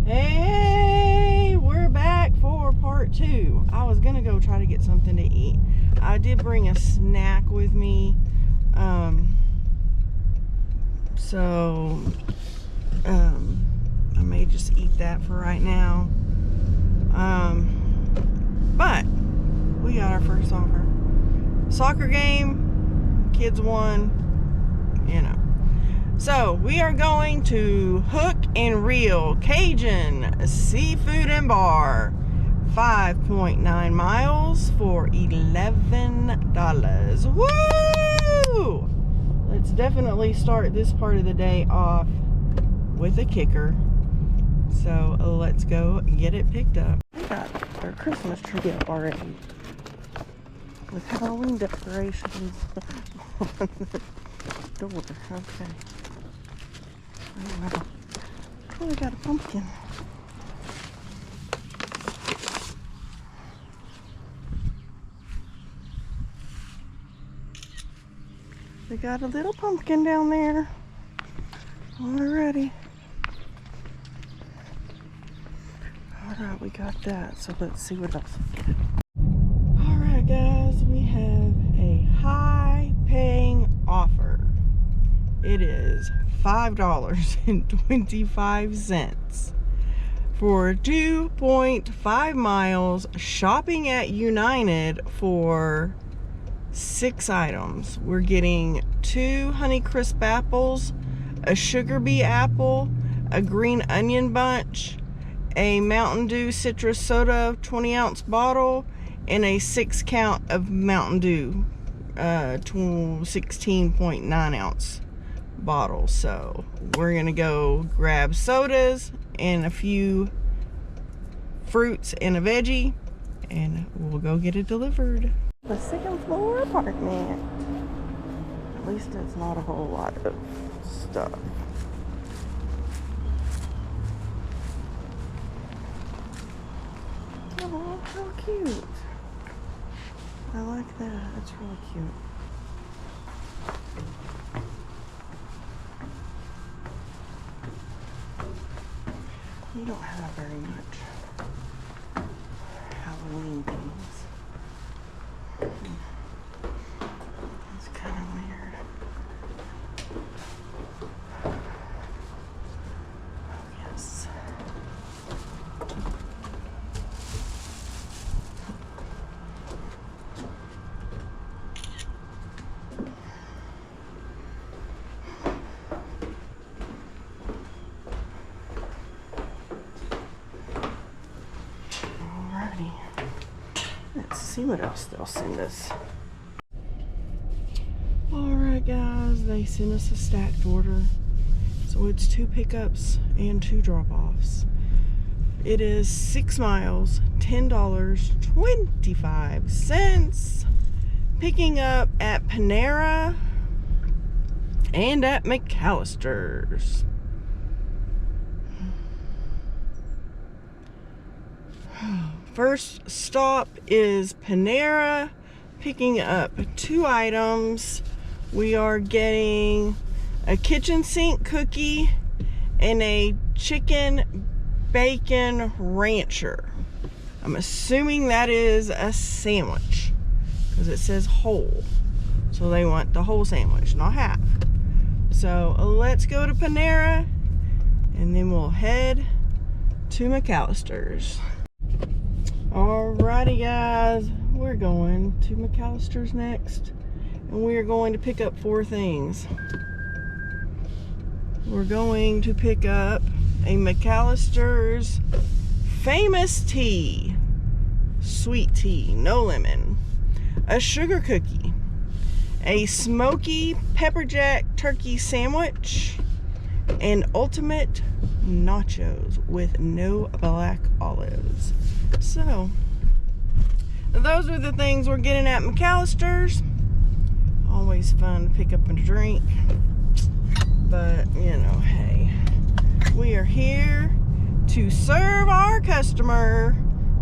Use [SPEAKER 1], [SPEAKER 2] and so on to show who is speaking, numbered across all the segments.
[SPEAKER 1] Hey, we're back for part 2. I was gonna go try to get something to eat. I did bring a snack with me, so I may just eat that for right now. But we got our first offer. Soccer game, kids won, you know. So we are going to Hook and Reel Cajun Seafood and Bar, 5.9 miles for $11. Woo! Let's definitely start this part of the day off with a kicker. So let's go get it picked up. We got our Christmas tree up already with Halloween decorations on the door. Okay. Oh, we got a pumpkin. We got a little pumpkin down there already. Alright, we got that. So let's see what else we get. Alright guys, we have a high paying offer. It is $5.25 for 2.5 miles shopping at United for 6 items. We're getting 2 Honeycrisp apples, a Sugar Bee apple, a green onion bunch, a Mountain Dew citrus soda 20-ounce bottle, and a 6 count of Mountain Dew 16.9 ounce bottle. So we're gonna go grab sodas and a few fruits and a veggie, and we'll go get it delivered. The 2nd floor apartment. At least it's not a whole lot of stuff. Oh, how cute. I like that. That's really cute. We don't have very much Halloween things. It's kind of weird. Oh, yes. Let's see what else they'll send us. Alright guys, they sent us a stacked order. So it's 2 pickups and 2 drop-offs. It is 6 miles, $10.25. Picking up at Panera and at McAllister's. First stop is Panera, picking up 2 items. We are getting a kitchen sink cookie and a chicken bacon rancher. I'm assuming that is a sandwich because it says whole. So they want the whole sandwich, not half. So let's go to Panera and then we'll head to McAllister's. Alrighty guys, we're going to McAllister's next, and we are going to pick up 4 things. We're going to pick up a McAllister's famous tea, sweet tea, no lemon, a sugar cookie, a smoky pepper jack turkey sandwich, and ultimate nachos with no black olives. So those are the things we're getting at McAllister's. Always fun to pick up a drink, but you know, hey, we are here to serve our customer.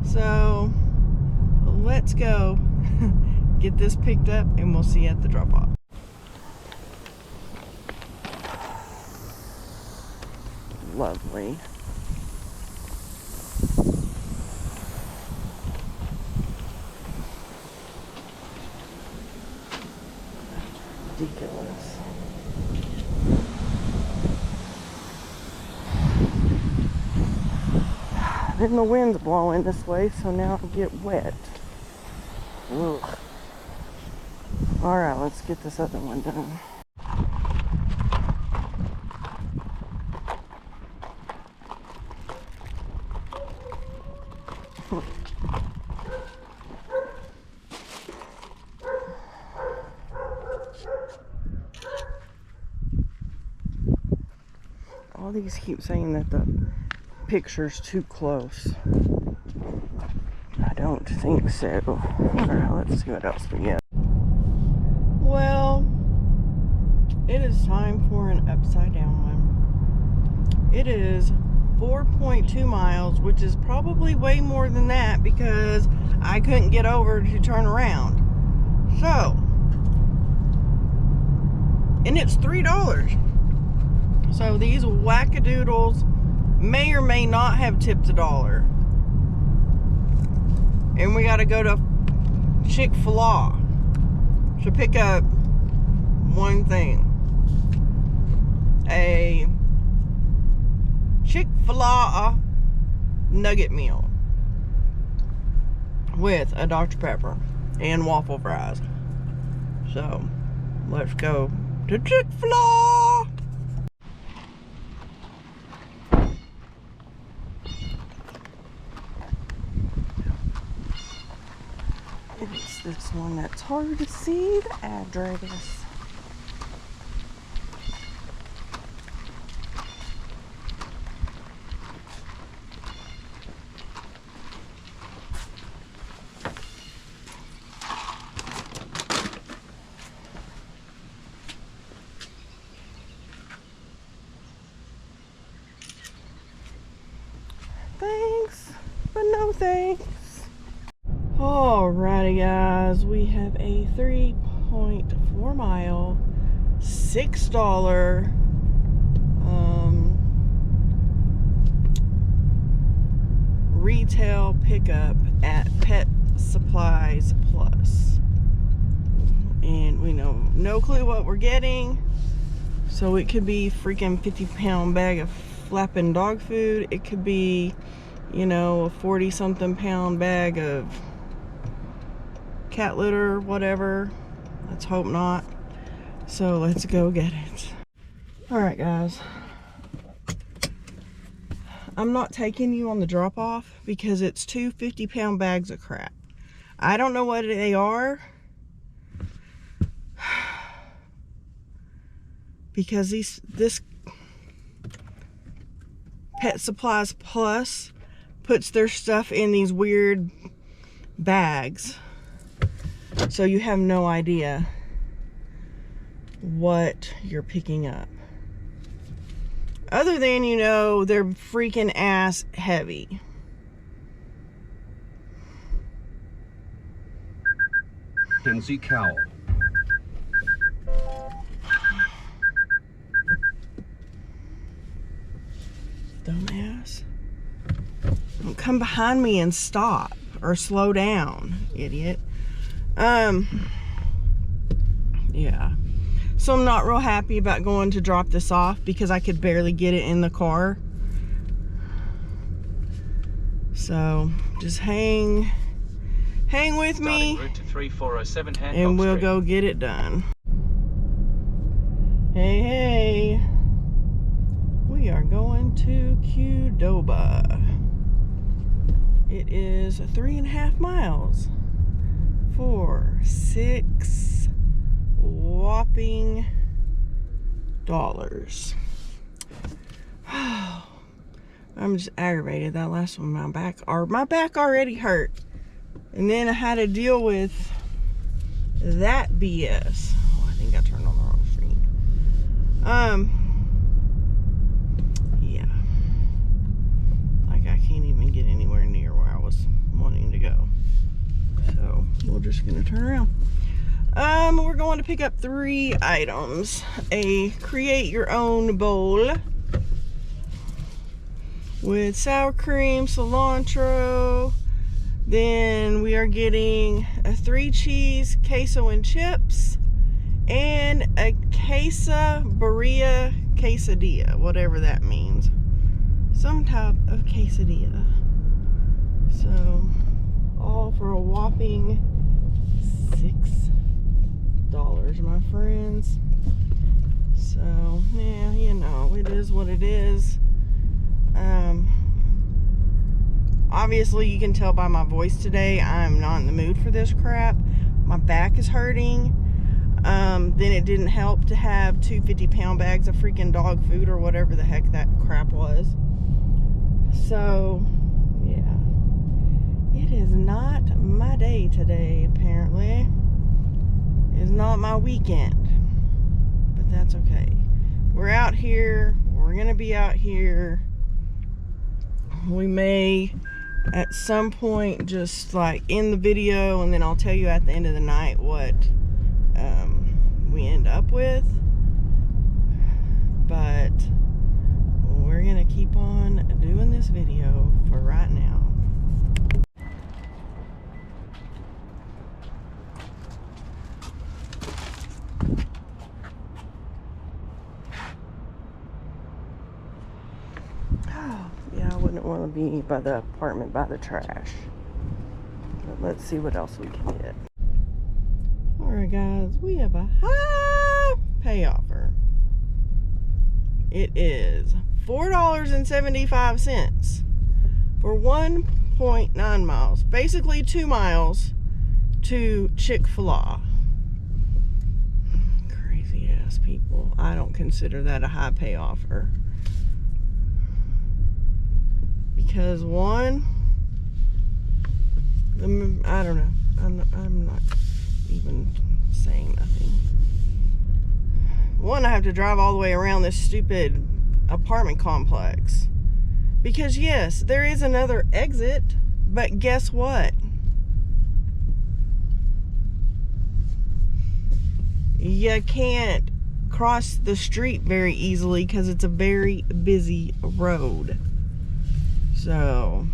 [SPEAKER 1] So let's go get this picked up and we'll see you at the drop-off. Lovely. Then the wind's blowing this way, so now I get wet. Ugh. Alright, let's get this other one done. All these keep saying that the picture's too close. I don't think so. Alright, let's see what else we get. Well, it is time for an upside down one. It is 4.2 miles, which is probably way more than that because I couldn't get over to turn around. So, and it's $3. So these wackadoodles may or may not have tipped $1. And we gotta go to Chick-fil-A to pick up one thing. A Chick-fil-A nugget meal with a Dr. Pepper and waffle fries. So, let's go to Chick-fil-A. It's this one that's hard to see the address. Thanks, but no thanks. Alrighty guys, we have a 3.4 mile, $6 retail pickup at Pet Supplies Plus. And we know no clue what we're getting. So it could be freaking 50-pound bag of flapping dog food. It could be, you know, a 40-something pound bag of cat litter, whatever. Let's hope not. So let's go get it. Alright guys, I'm not taking you on the drop off because it's two 50-pound bags of crap. I don't know what they are because this Pet Supplies Plus puts their stuff in these weird bags. So you have no idea what you're picking up. Other than, you know, they're freaking ass heavy.
[SPEAKER 2] Kinsey Cowell.
[SPEAKER 1] Dumbass. Don't come behind me and stop or slow down, idiot. Yeah. So I'm not real happy about going to drop this off because I could barely get it in the car. So just hang with me
[SPEAKER 2] Route to 3407 Hancock
[SPEAKER 1] and we'll
[SPEAKER 2] Street.
[SPEAKER 1] go get it done. Hey, we are going to Qdoba. It is 3.5 miles for $6 whopping dollars. I'm just aggravated. That last one, my back already hurt, and then I had to deal with that BS. Oh, I think I turned on the wrong screen. Yeah, like I can't even get anywhere near where I was wanting to go. So we're just gonna turn around. We're going to pick up 3 items. A create your own bowl with sour cream, cilantro. Then we are getting a 3-cheese queso and chips and a quesadilla, whatever that means. Some type of quesadilla. So, all for a whopping $6, my friends. So, yeah, you know, it is what it is. Obviously, you can tell by my voice today, I'm not in the mood for this crap. My back is hurting. Then it didn't help to have 2 50-pound bags of freaking dog food or whatever the heck that crap was. So, yeah. It is not my day today, apparently. It's not my weekend. But that's okay. We're out here. We're going to be out here. We may, at some point, just like end the video, and then I'll tell you at the end of the night what we end up with. But we're going to keep on doing this video for right now. Yeah, I wouldn't want to be by the apartment by the trash. But let's see what else we can get. Alright guys, we have a high pay offer. It is $4.75 for 1.9 miles. Basically 2 miles to Chick-fil-A. Crazy ass people. I don't consider that a high pay offer. Because one, I don't know. I'm not even saying nothing. One, I have to drive all the way around this stupid apartment complex. Because yes, there is another exit, but guess what? You can't cross the street very easily because it's a very busy road. So,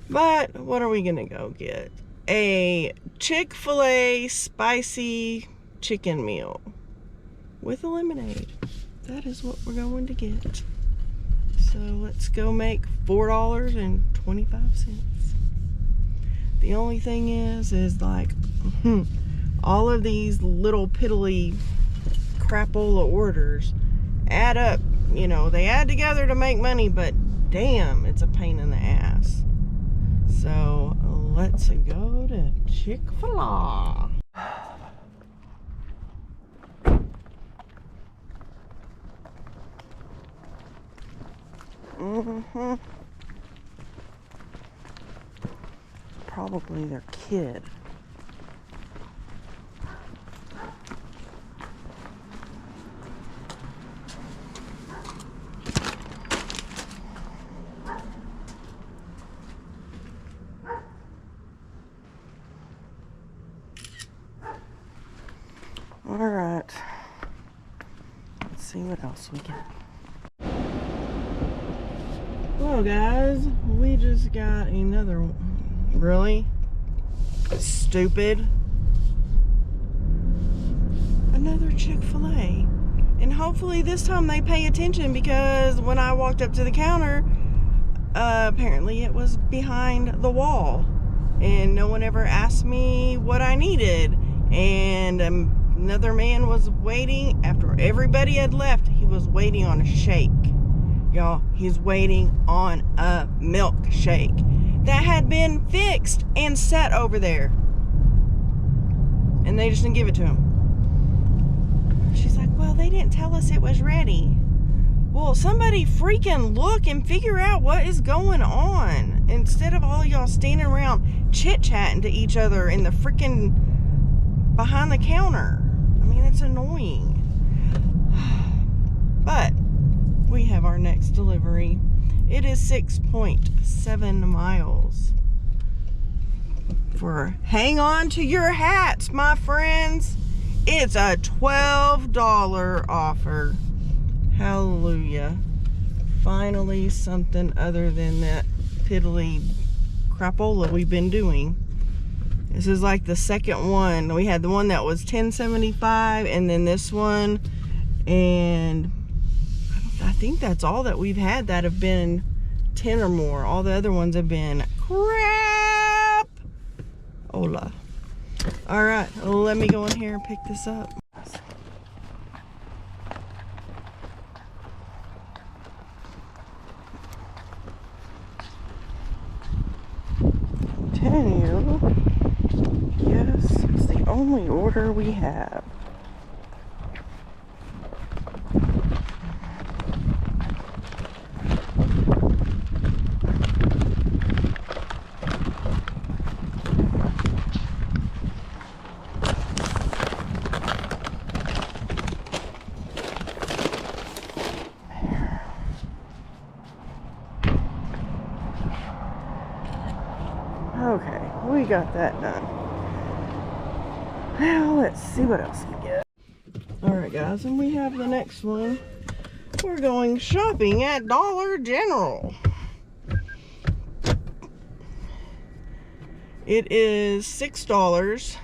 [SPEAKER 1] but what are we gonna go get? A Chick-fil-A spicy chicken meal with a lemonade. That is what we're going to get. So let's go make $4.25. The only thing is like all of these little piddly crapola orders add up. You know, they add together to make money, but damn, it's a pain in the ass. So let's go to Chick-fil-A. Probably their kid. All right, let's see what else we get. Well, guys, we just got another one. Really stupid. Another Chick-fil-A. And hopefully this time they pay attention, because when I walked up to the counter, apparently it was behind the wall. And no one ever asked me what I needed. And another man was waiting after everybody had left. He was waiting on a shake. Y'all, he's waiting on a milkshake that had been fixed and set over there. And they just didn't give it to him. She's like, well, they didn't tell us it was ready. Well, somebody freaking look and figure out what is going on, instead of all y'all standing around chit-chatting to each other in the freaking behind the counter. I mean, it's annoying. But we have our next delivery. It is 6.7 miles. For hang on to your hats, my friends. It's a $12 offer. Hallelujah. Finally something other than that piddly crapola we've been doing. This is like the second one. We had the one that was $10.75, and then this one, and I don't I think that's all that we've had that have been 10 or more. All the other ones have been crap. Hola. All right, let me go in here and pick this up. Continue. Yes, it's the only order we have. Okay, we got that done. Now let's see what else we get. Alright guys, and we have the next one. We're going shopping at Dollar General. It is $6,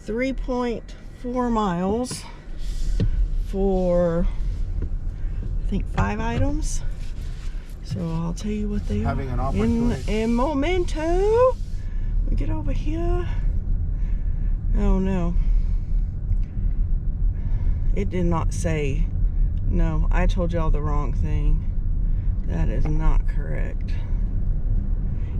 [SPEAKER 1] 3.4 miles for, I think, 5 items. So I'll tell you what they are in a momento. We get over here. Oh no. It did not say. No, I told y'all the wrong thing. That is not correct.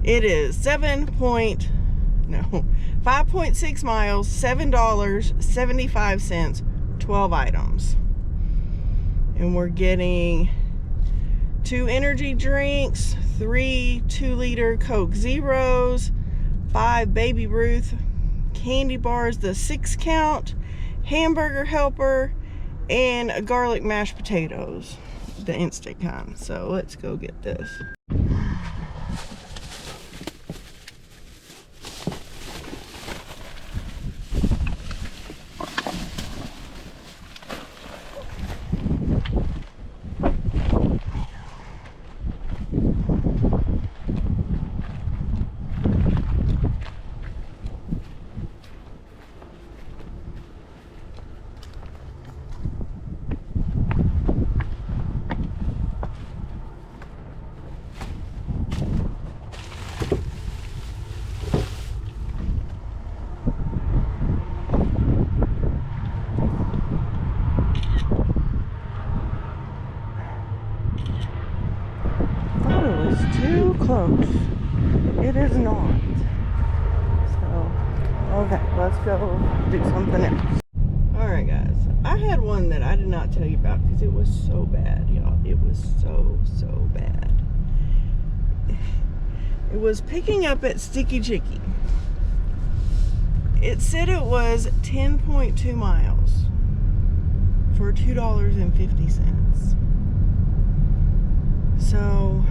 [SPEAKER 1] It is 5.6 miles, $7.75, 12 items. And we're getting 2 energy drinks, 3 2-liter Coke Zeros, 5 Baby Ruth candy bars, the 6 count, hamburger helper, and a garlic mashed potatoes, the instant kind. So let's go get this. Too close. It is not. So, okay, let's go do something else. Alright guys, I had one that I did not tell you about because it was so bad, y'all. It was so bad. It was picking up at Sticky Chicky. It said it was 10.2 miles for $2.50. So,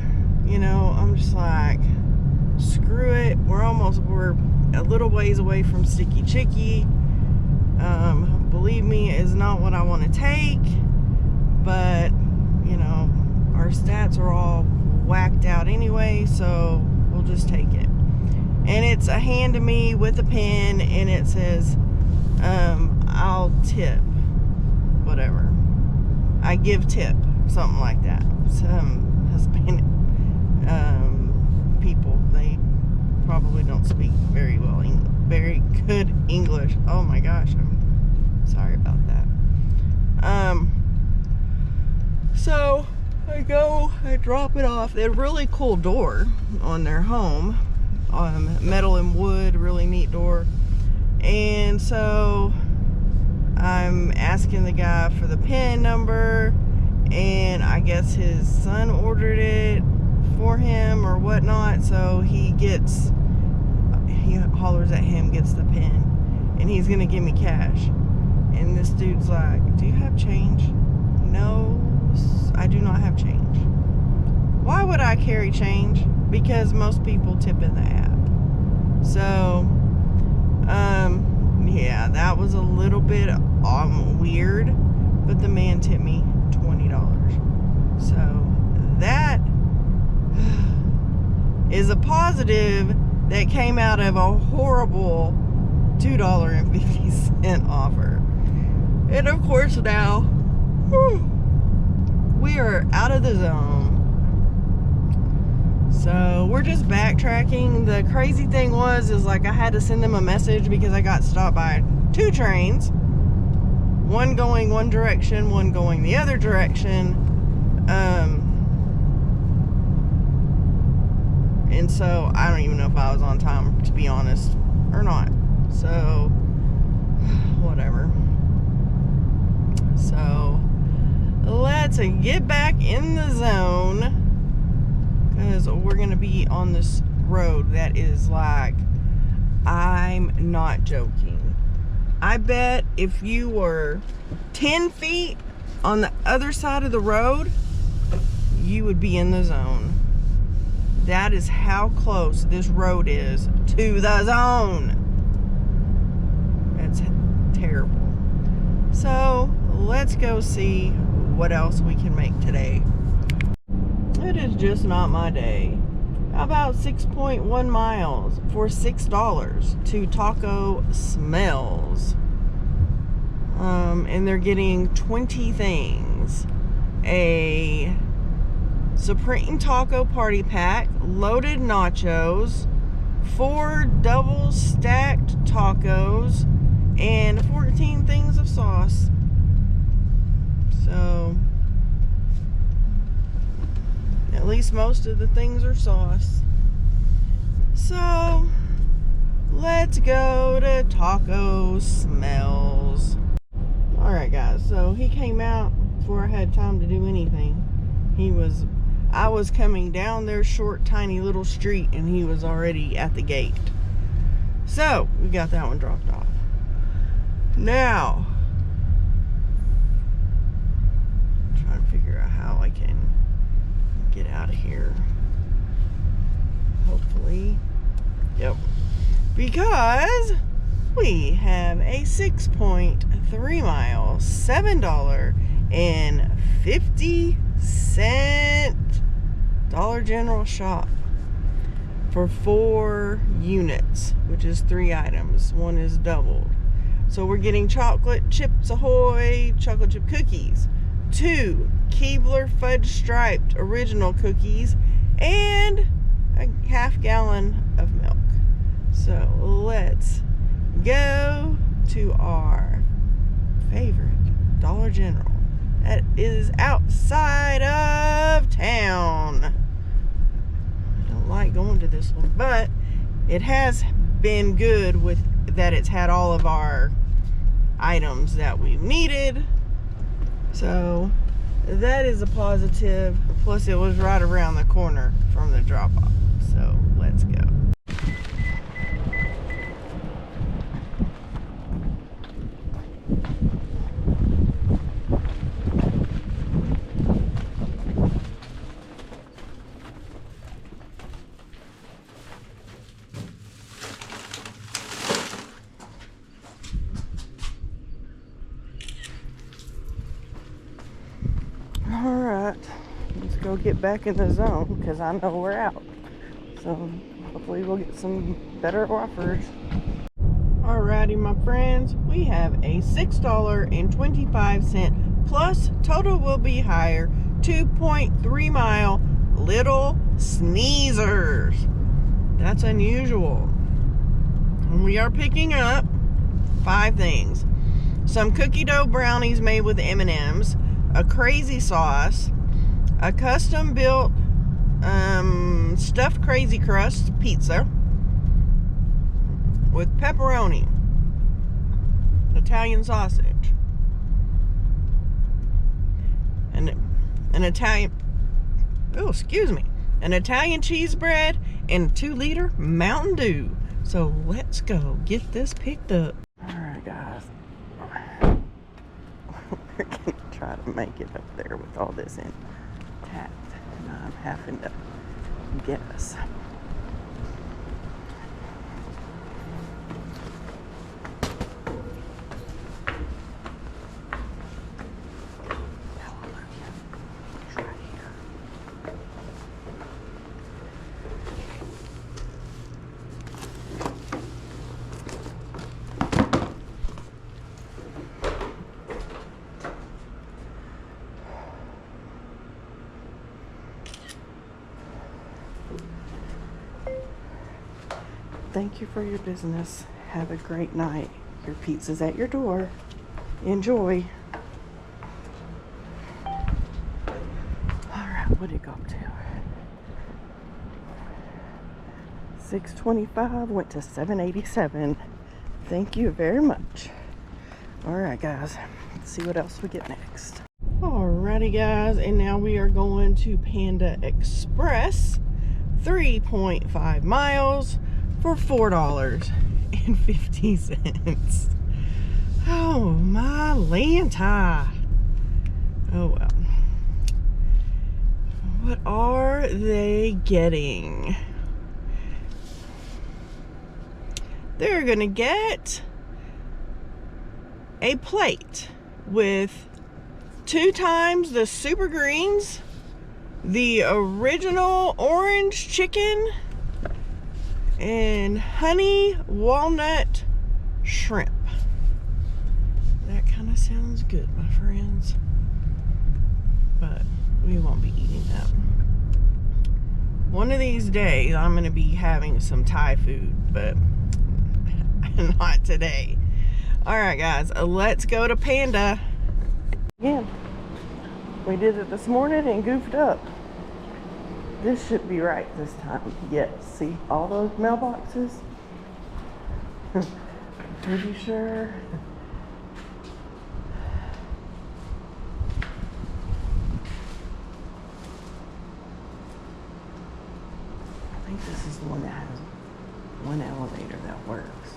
[SPEAKER 1] you know, I'm just like, screw it. We're a little ways away from Sticky Chicky. Believe me, it's not what I want to take, but you know, our stats are all whacked out anyway, so we'll just take it. And it's a hand to me with a pen, and it says, I'll tip, whatever. I give tip, something like that. Some Hispanic people, they probably don't speak very good English. Oh my gosh, I'm sorry about that. So I drop it off. They had a really cool door on their home, metal and wood, really neat door. And so I'm asking the guy for the PIN number, and I guess his son ordered it for him or whatnot, so he hollers at him, gets the PIN, and he's gonna give me cash. And this dude's like, do you have change? No, I do not have change. Why would I carry change? Because most people tip in the app. So yeah, that was a little bit weird, but the man tipped me $20. So that is a positive that came out of a horrible $2.50 offer. And of course now, we are out of the zone. So we're just backtracking. The crazy thing is like I had to send them a message because I got stopped by 2 trains. One going one direction, one going the other direction. And so I don't even know if I was on time, to be honest, or not. So, whatever. So, let's get back in the zone. Because we're going to be on this road that is like, I'm not joking. I bet if you were 10 feet on the other side of the road, you would be in the zone. That is how close this road is to the zone. That's terrible. So, let's go see what else we can make today. It is just not my day. How about 6.1 miles for $6 to Taco Smells? And they're getting 20 things. A Supreme Taco Party Pack, loaded nachos, 4 double stacked tacos, and 14 things of sauce. So, at least most of the things are sauce. So, let's go to Taco Smells. Alright guys, so he came out before I had time to do anything. I was coming down their short, tiny little street and he was already at the gate. So, we got that one dropped off. Now, I'm trying to figure out how I can get out of here. Hopefully. Yep. Because we have a 6.3 mile, $7.50 Dollar General shop for 4 units, which is 3 items. One is doubled. So we're getting chocolate chips ahoy, chocolate chip cookies, 2 Keebler fudge striped original cookies, and a half gallon of milk. So let's go to our favorite Dollar General that is outside of town. I don't like going to this one, but it has been good with that. It's had all of our items that we've needed, so that is a positive. Plus it was right around the corner from the drop-off. So let's go. Alright, let's go get back in the zone because I know we're out. So hopefully we'll get some better offers. Alrighty, my friends, we have a $6.25 plus total will be higher 2.3 mile Little Sneezers. That's unusual. And we are picking up 5 things. Some cookie dough brownies made with M&Ms, a crazy sauce, a custom built stuffed crazy crust pizza with pepperoni, Italian sausage, and an Italian cheese bread, and a 2-liter Mountain Dew. So let's go get this picked up. Alright guys, we're gonna try to make it up there with all this intact, and I'm having to guess. Thank you for your business. Have a great night. Your pizza's at your door. Enjoy. Alright, what did it go up to? 625 went to 787. Thank you very much. Alright guys, let's see what else we get next. Alrighty guys, and now we are going to Panda Express, 3.5 miles for $4.50. Oh my Lanta. Oh well. What are they getting? They're gonna get a plate with 2 times the super greens, the original orange chicken, and honey walnut shrimp. That kind of sounds good, my friends, but we won't be eating that. One of these days I'm gonna be having some Thai food, but not today. Alright guys, let's go to Panda. Again, we did it this morning and goofed up. This should be right this time. Yes, see all those mailboxes? Pretty sure. I think this is the one that has one elevator that works.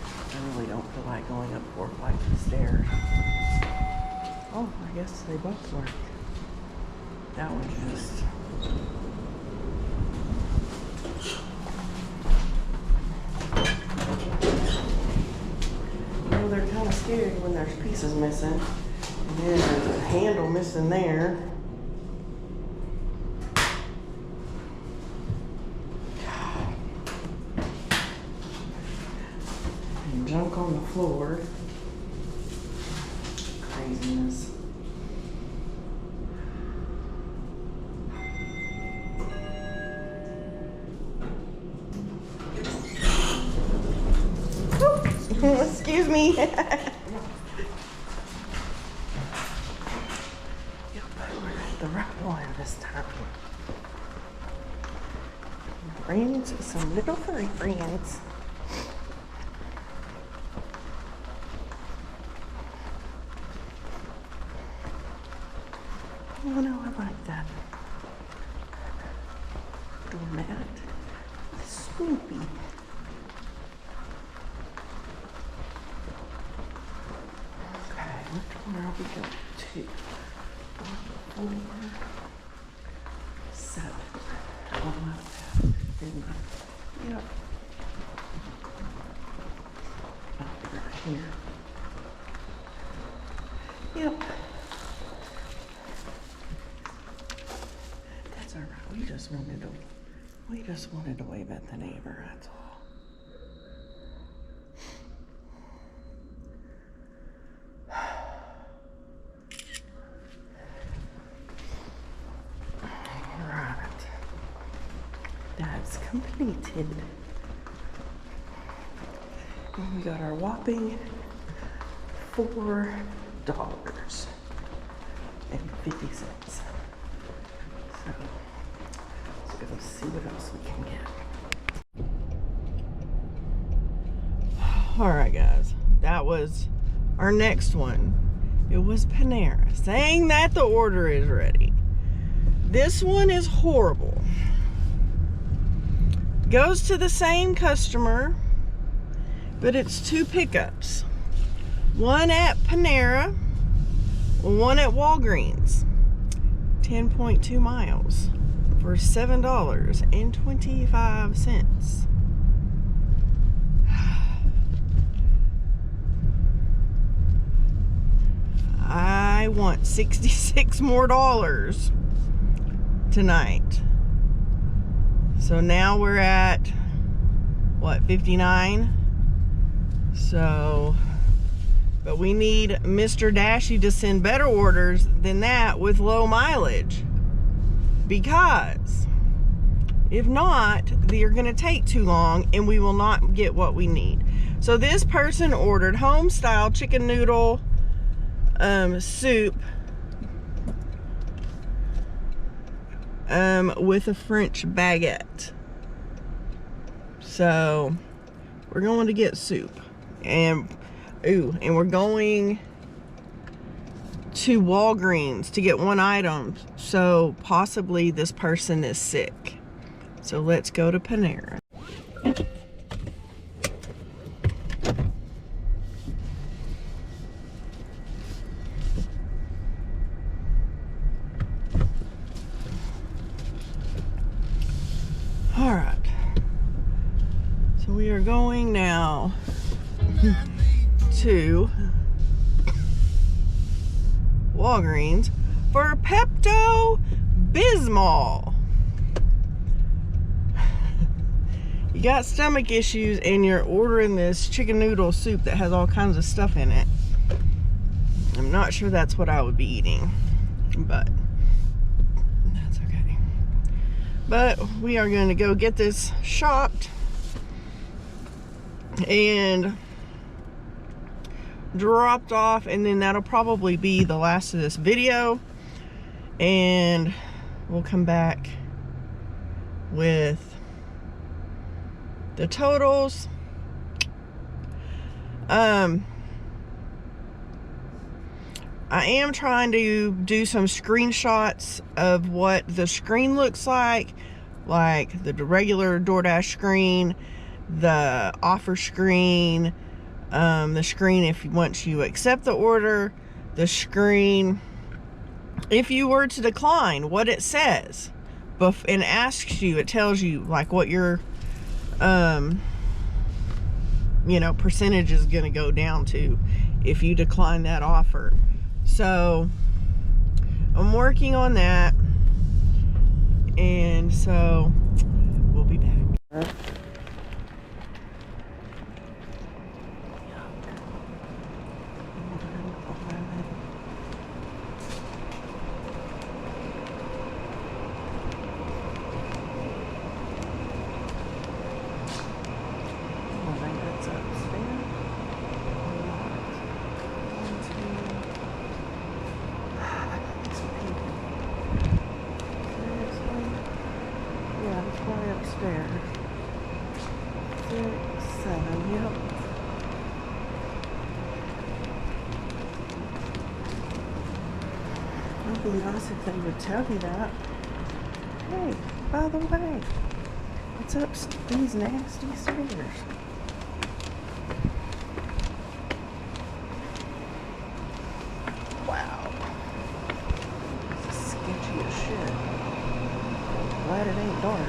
[SPEAKER 1] I really don't feel like going up 4 flights of stairs. Oh, I guess they both work. That one's just... Well, they're kind of scary when there's pieces missing. And then there's a handle missing there. And junk on the floor. Craziness. Excuse me. Yep, we're at the right one this time. Friends, some little furry friends. Oh no, I like that. Doormat. Snoopy. Which one are we going to? 4, 7. Oh, wow. Didn't I? Yep. Oh, right here. Yep. That's all right. We just wanted to wave at the neighbor, that's all. That's completed. And we got our whopping $4.50. So let's go see what else we can get. Alright guys, that was our next one. It was Panera, saying that the order is ready. This one is horrible. Goes to the same customer, but it's 2 pickups. One at Panera, one at Walgreens. 10.2 miles for $7.25. I want $66 more tonight. So now we're at, what, 59? So, but we need Mr. Dashy to send better orders than that with low mileage. Because If not, they're gonna take too long and we will not get what we need. So this person ordered home style chicken noodle soup with a French baguette. So we're going to get soup, and we're going to Walgreens to get one item. So possibly this person is sick. So let's go to Panera. All right. So we are going now to Walgreens for Pepto-Bismol. You got stomach issues and you're ordering this chicken noodle soup that has all kinds of stuff in it. I'm not sure that's what I would be eating, but that's okay. But we are going to go get this shopped and dropped off, and then that'll probably be the last of this video, and we'll come back with the totals. I am trying to do some screenshots of what the screen looks like the regular DoorDash screen, the offer screen, the screen if once you accept the order, the screen if you were to decline, what it says, and asks you, it tells you like what your percentage is going to go down to if you decline that offer. So I'm working on that, and so we'll be back. Upstairs. 6, 7, yep. It'd be nice if they would tell you that. Hey, by the way, what's up these nasty stairs? Wow. This is sketchy as shit. Glad it ain't dark.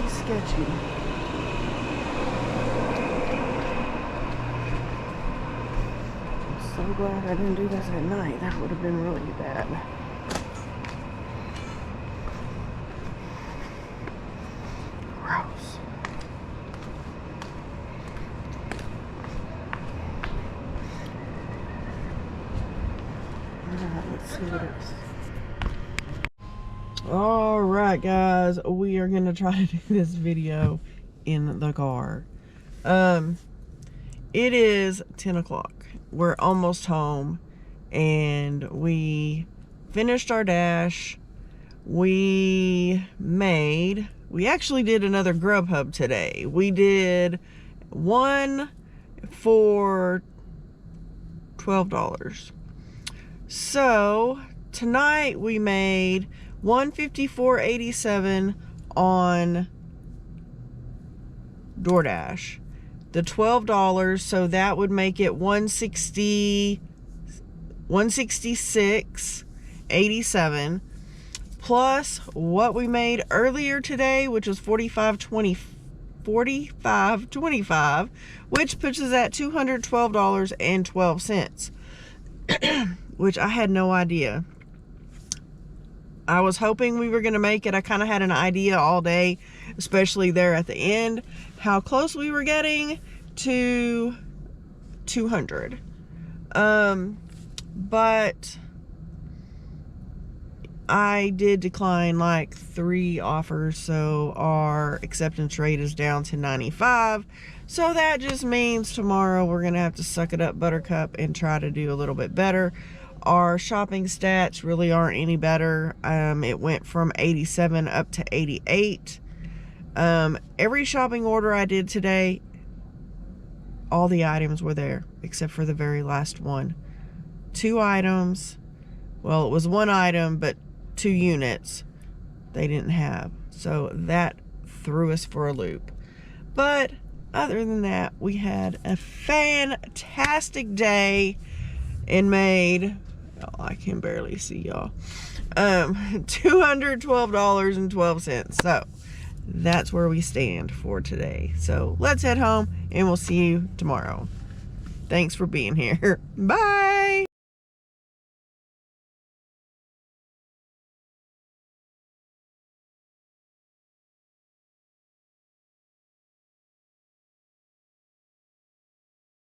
[SPEAKER 1] Sketchy. I'm so glad I didn't do this at night. That would have been really bad. Gross. Alright, let's see what else. Alright guys, we are going to try to do this video in the car. It is 10 o'clock. We're almost home, and we finished our dash. We actually did another Grubhub today. We did one for $12. So tonight we made $154.87 on DoorDash. The $12, so that would make it $166.87, plus what we made earlier today, which was $45.25, which puts us at $212.12, which I had no idea. I was hoping we were going to make it. I kind of had an idea all day, especially there at the end, how close we were getting to 200. But I did decline like 3 offers, so our acceptance rate is down to 95. So that just means tomorrow we're going to have to suck it up, Buttercup, and try to do a little bit better. Our shopping stats really aren't any better. It went from 87 up to 88. Every shopping order I did today, all the items were there except for the very last one. 2 items. Well, it was 1 item, but 2 units they didn't have. So that threw us for a loop. But other than that, we had a fantastic day and made, oh, I can barely see y'all, $212.12. So that's where we stand for today. So let's head home and we'll see you tomorrow. Thanks for being here. Bye.